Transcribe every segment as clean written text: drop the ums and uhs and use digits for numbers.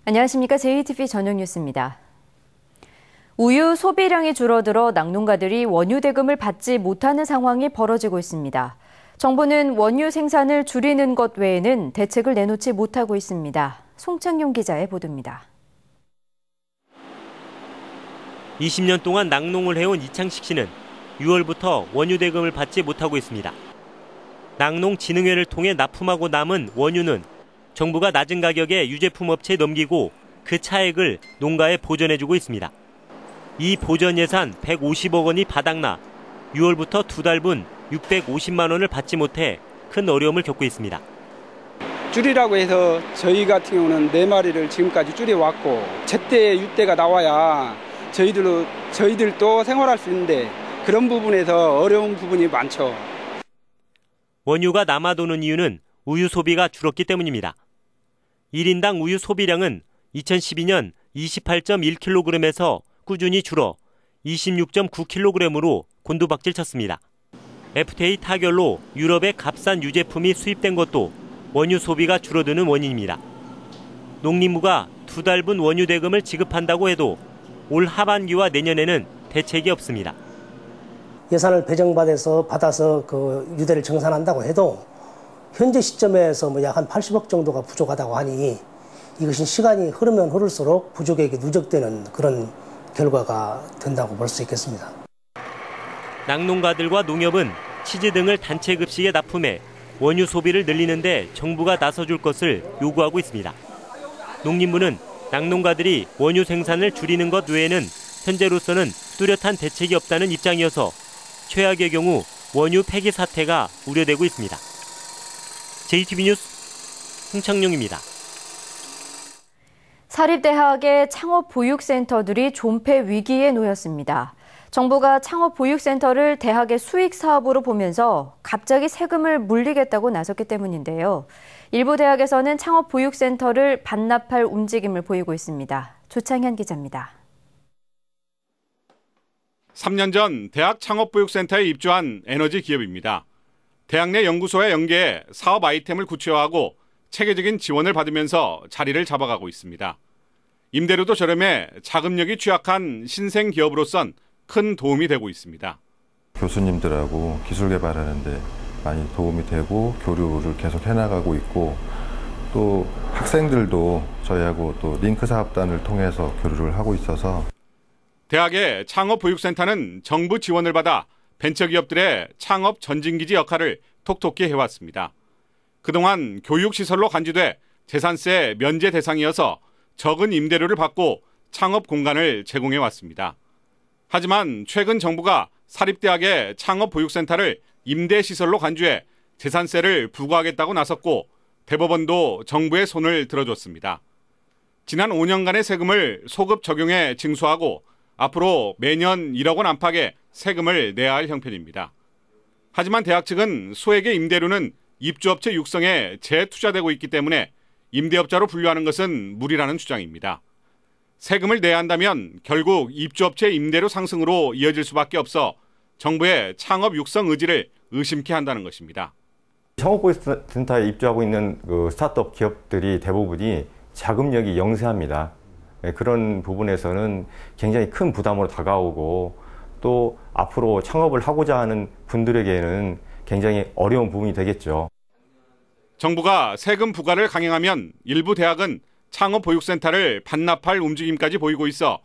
안녕하십니까. JTBC 저녁 뉴스입니다. 우유 소비량이 줄어들어 낙농가들이 원유 대금을 받지 못하는 상황이 벌어지고 있습니다. 정부는 원유 생산을 줄이는 것 외에는 대책을 내놓지 못하고 있습니다. 송창용 기자의 보도입니다. 20년 동안 낙농을 해온 이창식 씨는 6월부터 원유 대금을 받지 못하고 있습니다. 낙농진흥회를 통해 납품하고 남은 원유는 정부가 낮은 가격에 유제품 업체에 넘기고 그 차액을 농가에 보전해주고 있습니다. 이 보전 예산 150억 원이 바닥나 6월부터 두 달분 650만 원을 받지 못해 큰 어려움을 겪고 있습니다. 줄이라고 해서 저희 같은 경우는 4마리를 지금까지 줄여왔고 제때 유대가 나와야 저희들도 생활할 수 있는데 그런 부분에서 어려운 부분이 많죠. 원유가 남아도는 이유는 우유 소비가 줄었기 때문입니다. 1인당 우유 소비량은 2012년 28.1kg에서 꾸준히 줄어 26.9kg으로 곤두박질 쳤습니다. FTA 타결로 유럽의 값싼 유제품이 수입된 것도 원유 소비가 줄어드는 원인입니다. 농림부가 두 달분 원유 대금을 지급한다고 해도 올 하반기와 내년에는 대책이 없습니다. 예산을 받아서 그 유대를 정산한다고 해도 현재 시점에서 약 한 80억 정도가 부족하다고 하니 이것이 시간이 흐르면 흐를수록 부족액이 누적되는 그런 결과가 된다고 볼 수 있겠습니다. 낙농가들과 농협은 치즈 등을 단체 급식에 납품해 원유 소비를 늘리는데 정부가 나서줄 것을 요구하고 있습니다. 농림부는 낙농가들이 원유 생산을 줄이는 것 외에는 현재로서는 뚜렷한 대책이 없다는 입장이어서 최악의 경우 원유 폐기 사태가 우려되고 있습니다. JTBC 뉴스 홍창용입니다. 사립대학의 창업보육센터들이 존폐 위기에 놓였습니다. 정부가 창업보육센터를 대학의 수익 사업으로 보면서 갑자기 세금을 물리겠다고 나섰기 때문인데요. 일부 대학에서는 창업보육센터를 반납할 움직임을 보이고 있습니다. 조창현 기자입니다. 3년 전 대학 창업보육센터에 입주한 에너지 기업입니다. 대학 내 연구소와 연계해 사업 아이템을 구체화하고 체계적인 지원을 받으면서 자리를 잡아가고 있습니다. 임대료도 저렴해 자금력이 취약한 신생 기업으로선 큰 도움이 되고 있습니다. 교수님들하고 기술 개발하는 데 많이 도움이 되고 교류를 계속 해나가고 있고 또 학생들도 저희하고 또 링크 사업단을 통해서 교류를 하고 있어서 대학의 창업보육센터는 정부 지원을 받아 벤처기업들의 창업 전진기지 역할을 톡톡히 해왔습니다. 그동안 교육시설로 간주돼 재산세 면제 대상이어서 적은 임대료를 받고 창업 공간을 제공해왔습니다. 하지만 최근 정부가 사립대학의 창업보육센터를 임대시설로 간주해 재산세를 부과하겠다고 나섰고 대법원도 정부의 손을 들어줬습니다. 지난 5년간의 세금을 소급 적용해 징수하고 앞으로 매년 1억 원 안팎의 세금을 내야 할 형편입니다. 하지만 대학 측은 소액의 임대료는 입주업체 육성에 재투자되고 있기 때문에 임대업자로 분류하는 것은 무리라는 주장입니다. 세금을 내야 한다면 결국 입주업체 임대료 상승으로 이어질 수밖에 없어 정부의 창업 육성 의지를 의심케 한다는 것입니다. 창업보육센터에 입주하고 있는 스타트업 기업들이 대부분이 자금력이 영세합니다. 그런 부분에서는 굉장히 큰 부담으로 다가오고 또 앞으로 창업을 하고자 하는 분들에게는 굉장히 어려운 부분이 되겠죠. 정부가 세금 부과를 강행하면 일부 대학은 창업보육센터를 반납할 움직임까지 보이고 있어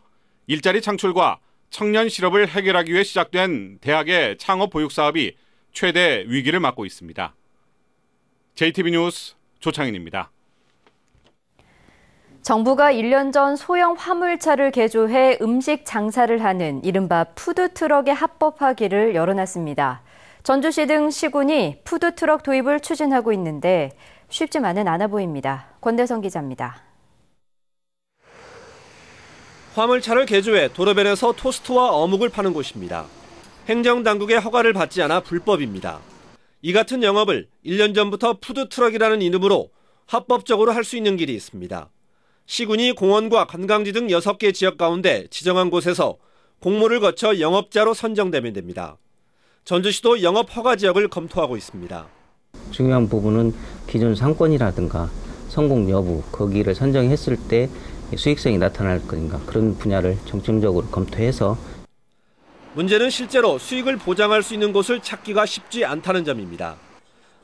일자리 창출과 청년 실업을 해결하기 위해 시작된 대학의 창업보육 사업이 최대 위기를 맞고 있습니다. JTBC 뉴스 조창인입니다. 정부가 1년 전 소형 화물차를 개조해 음식 장사를 하는 이른바 푸드트럭에 합법화기를 열어놨습니다. 전주시 등 시군이 푸드트럭 도입을 추진하고 있는데 쉽지만은 않아 보입니다. 권대성 기자입니다. 화물차를 개조해 도로변에서 토스트와 어묵을 파는 곳입니다. 행정당국의 허가를 받지 않아 불법입니다. 이 같은 영업을 1년 전부터 푸드트럭이라는 이름으로 합법적으로 할 수 있는 길이 있습니다. 시군이 공원과 관광지 등 6개 지역 가운데 지정한 곳에서 공모를 거쳐 영업자로 선정되면 됩니다. 전주시도 영업 허가 지역을 검토하고 있습니다. 중요한 부분은 기존 상권이라든가 성공 여부, 거기를 선정했을 때 수익성이 나타날 것인가, 그런 분야를 중점적으로 검토해서. 문제는 실제로 수익을 보장할 수 있는 곳을 찾기가 쉽지 않다는 점입니다.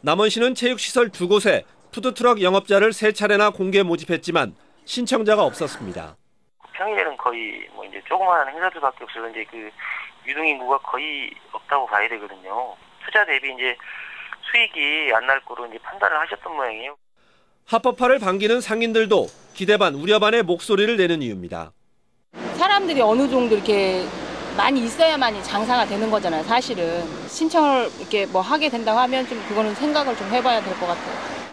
남원시는 체육시설 2곳에 푸드트럭 영업자를 3차례나 공개 모집했지만 신청자가 없었습니다. 평일에는 거의 이제 조그마한 행사들밖에 없어서 이제 그 유동인구가 거의 없다고 봐야 되거든요. 투자 대비 이제 수익이 안 날 거로 이제 판단을 하셨던 모양이에요. 합법화를 반기는 상인들도 기대 반 우려 반의 목소리를 내는 이유입니다. 사람들이 어느 정도 이렇게 많이 있어야만이 장사가 되는 거잖아요. 사실은 신청을 이렇게 하게 된다고 하면 좀 그거는 생각을 좀 해봐야 될 것 같아요.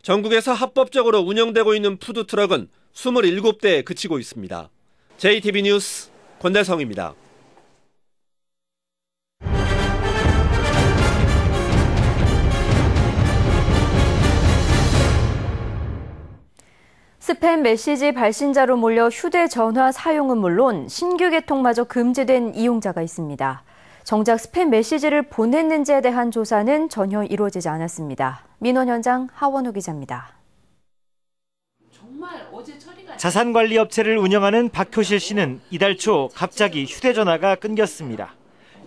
전국에서 합법적으로 운영되고 있는 푸드트럭은 27대에 그치고 있습니다. JTB 뉴스 권대성입니다. 스팸 메시지 발신자로 몰려 휴대전화 사용은 물론 신규 개통마저 금지된 이용자가 있습니다. 정작 스팸 메시지를 보냈는지에 대한 조사는 전혀 이루어지지 않았습니다. 민원 현장 하원우 기자입니다. 자산관리업체를 운영하는 박효실 씨는 이달 초 갑자기 휴대전화가 끊겼습니다.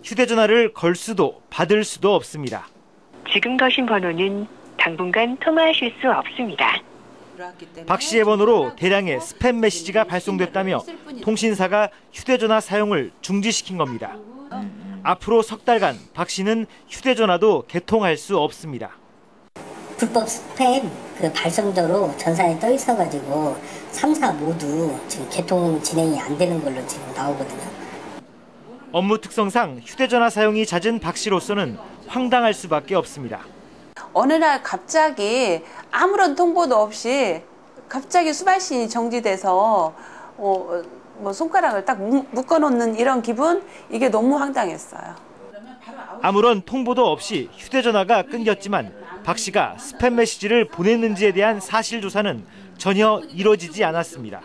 휴대전화를 걸 수도 받을 수도 없습니다. 지금 거신 번호는 당분간 통화하실 수 없습니다. 박 씨의 번호로 대량의 스팸 메시지가 발송됐다며 통신사가 휴대전화 사용을 중지시킨 겁니다. 앞으로 석 달간 박 씨는 휴대전화도 개통할 수 없습니다. 불법 스팸 발송자로 전산에 떠 있어가지고 3사 모두 지금 개통 진행이 안 되는 걸로 지금 나오거든요. 업무 특성상 휴대전화 사용이 잦은 박 씨로서는 황당할 수밖에 없습니다. 어느 날 갑자기 아무런 통보도 없이 갑자기 수발신이 정지돼서 손가락을 딱 묶어놓는 이런 기분, 이게 너무 황당했어요. 아무런 통보도 없이 휴대전화가 끊겼지만 박 씨가 스팸 메시지를 보냈는지에 대한 사실 조사는 전혀 이루어지지 않았습니다.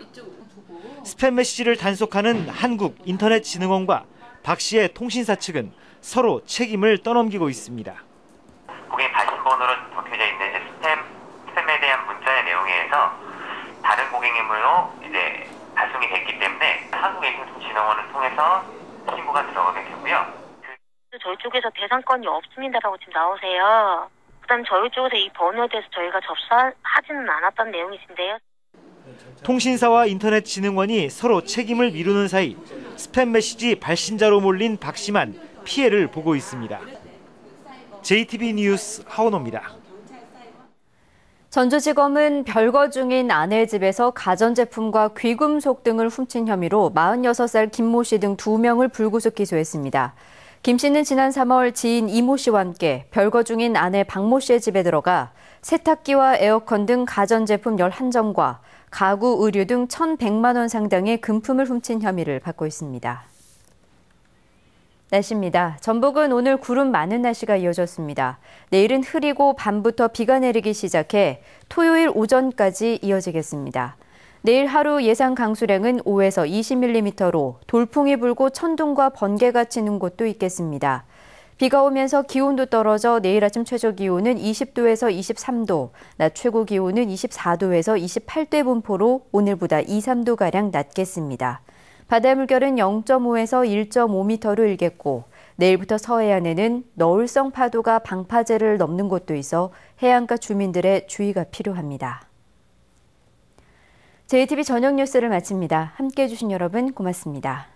스팸 메시지를 단속하는 한국인터넷진흥원과 박 씨의 통신사 측은 서로 책임을 떠넘기고 있습니다. 고객 발신번호로 적혀져 있는 스팸에 대한 문자의 내용에서 다른 고객님으로 이제 발송이 됐기 때문에 한국인터넷진흥원을 통해서 신고가 들어가게 되고요. 저희 쪽에서 대상권이 없습니다라고 지금 나오세요. 그다음 저희 쪽에서 이 번호에 대해서 저희가 접수하지는 않았던 내용이신데요. 통신사와 인터넷진흥원이 서로 책임을 미루는 사이 스팸 메시지 발신자로 몰린 박 씨만 피해를 보고 있습니다. JTB 뉴스 하원호입니다. 전주지검은 별거 중인 아내 집에서 가전제품과 귀금속 등을 훔친 혐의로 46살 김모 씨 등 2명을 불구속 기소했습니다. 김 씨는 지난 3월 지인 이모 씨와 함께 별거 중인 아내 박모 씨의 집에 들어가 세탁기와 에어컨 등 가전제품 11점과 가구, 의류 등 1,100만 원 상당의 금품을 훔친 혐의를 받고 있습니다. 날씨입니다. 전북은 오늘 구름 많은 날씨가 이어졌습니다. 내일은 흐리고 밤부터 비가 내리기 시작해 토요일 오전까지 이어지겠습니다. 내일 하루 예상 강수량은 5에서 20mm로 돌풍이 불고 천둥과 번개가 치는 곳도 있겠습니다. 비가 오면서 기온도 떨어져 내일 아침 최저 기온은 20도에서 23도, 낮 최고 기온은 24도에서 28도의 분포로 오늘보다 2, 3도가량 낮겠습니다. 바다 물결은 0.5에서 1.5m로 일겠고 내일부터 서해안에는 너울성 파도가 방파제를 넘는 곳도 있어 해안가 주민들의 주의가 필요합니다. JTB 저녁 뉴스를 마칩니다. 함께해 주신 여러분 고맙습니다.